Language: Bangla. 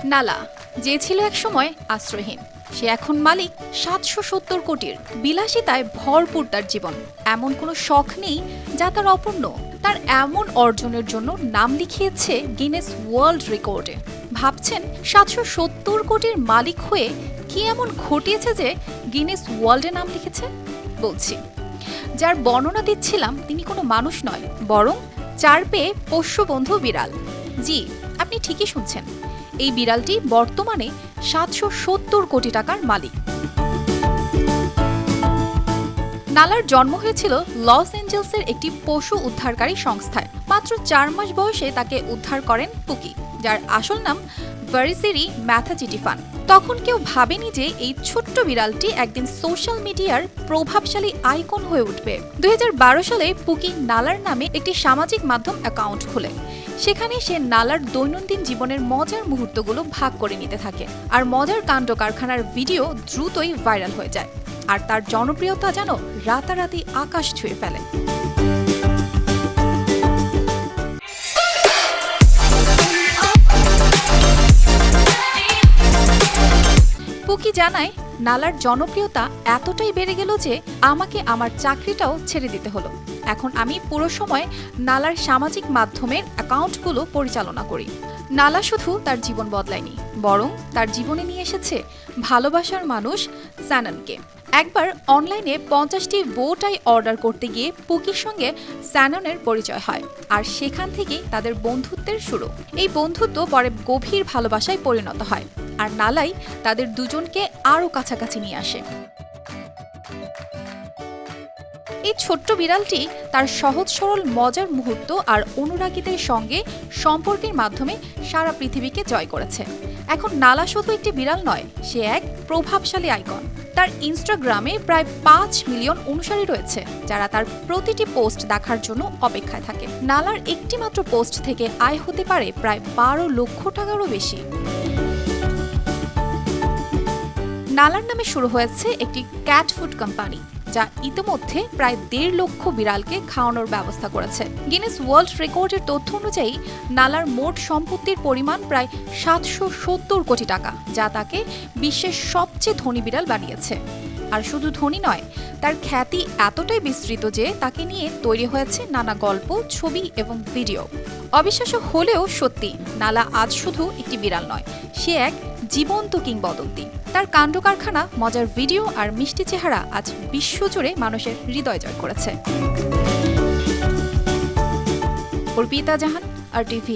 নালা, যে ছিল একসময় আশ্রয়হীন, সে এখন মালিক ৭৭০ কোটির। বিলাসিতায় ভরপুর তার জীবন। এমন কোনো শখ নেই যা তার অপূর্ণ। তার এমন অর্জনের জন্য নাম লিখিয়েছে গিনেস ওয়ার্ল্ড রেকর্ডে। ভাবছেন ৭৭০ কোটির মালিক হয়ে কি এমন ঘটিয়েছে যে গিনেস ওয়ার্ল্ডে নাম লিখেছে? বলছি, যার বর্ণনা দিচ্ছিলাম তিনি কোনো মানুষ নয়, বরং চার পেয়ে পোষ্যবন্ধু বিড়াল। জি, আপনি ঠিকই শুনছেন, এই বিড়ালটি বর্তমানে ৭৭০ কোটি টাকার মালিক। নালার জন্ম হয়েছিল লস অ্যাঞ্জেলসের একটি পশু উদ্ধারকারী সংস্থায়। মাত্র ৪ মাস বয়সে তাকে উদ্ধার করেন পুকি, যার আসল নাম ভারিসেরি ম্যাথাচিটিফান। তখন কেউ ভাবেনি যে এই ছোট্ট বিড়ালটি একদিন সোশ্যাল মিডিয়ার প্রভাবশালী আইকন হয়ে উঠবে। ২০১২ সালে পুকি নালার নামে একটি সামাজিক মাধ্যম অ্যাকাউন্ট খোলে। সেখানে সে নালার দৈনন্দিন জীবনের মজার মুহূর্তগুলো ভাগ করে নিতে থাকে, আর মজার কাণ্ড কারখানার ভিডিও দ্রুতই ভাইরাল হয়ে যায়। আর তার জনপ্রিয়তা যেন রাতারাতি আকাশ ছুঁয়ে ফেলে। পুকি জানায়, নালার জনপ্রিয়তা এতটাই বেড়ে গেল যে আমাকে আমার চাকরিটাও ছেড়ে দিতে হলো। এখন আমি পুরো সময় নালার সামাজিক মাধ্যমের অ্যাকাউন্টগুলো পরিচালনা করি। নালা শুধু তার জীবন বদলায়নি, বরং তার জীবনে নিয়ে এসেছে ভালোবাসার মানুষ স্যাননকে। একবার অনলাইনে 50টি বোটাই অর্ডার করতে গিয়ে পুকির সঙ্গে স্যাননের পরিচয় হয়, আর সেখান থেকেই তাদের বন্ধুত্বের শুরু। এই বন্ধুত্ব পরে গভীর ভালোবাসায় পরিণত হয়, আর নালাই তাদের দুজনকে আরও কাছাকাছি নিয়ে আসে। এই ছোট্ট বিড়ালটি তার সহজ সরল মজার মুহূর্ত আর অনুরাগীদের সঙ্গে সম্পর্কের মাধ্যমে সারা পৃথিবীকে জয় করেছে। এখন নালা শুধু একটি বিড়াল নয়, সে এক প্রভাবশালী আইকন। তার ইনস্টাগ্রামে প্রায় ৫ মিলিয়ন অনুসারী রয়েছে, যারা তার প্রতিটি পোস্ট দেখার জন্য অপেক্ষায় থাকে। নালার একটি মাত্র পোস্ট থেকে আয় হতে পারে প্রায় ১২ লক্ষ টাকারও বেশি। নালার নামে শুরু হয়েছে একটি ক্যাট ফুড কোম্পানি, যা ইতিমধ্যে প্রায় ১.৫ লক্ষ বিড়ালকে খাওয়ানোর ব্যবস্থা করেছে। গিনেস ওয়ার্ল্ড রেকর্ডের তথ্য অনুযায়ী নালার মোট সম্পত্তির পরিমাণ প্রায় ৭৭০ কোটি টাকা, যা তাকে বিশ্বের সবচেয়ে ধনী বিড়াল বানিয়েছে। আর শুধু ধনী নয়, তার খ্যাতি এতটাই বিস্তৃত যে তাকে নিয়ে তৈরি হয়েছে নানা গল্প, ছবি এবং ভিডিও। অবিশ্বাস্য হলেও সত্যি, নালা আজ শুধু একটি বিড়াল নয়, সে এক জীবন্ত কিংবদন্তি। তার কাণ্ড কারখানা, মজার ভিডিও আর মিষ্টি চেহারা আজ বিশ্বজুড়ে মানুষের হৃদয় জয় করেছে। অর্পিতা জাহান, RTV।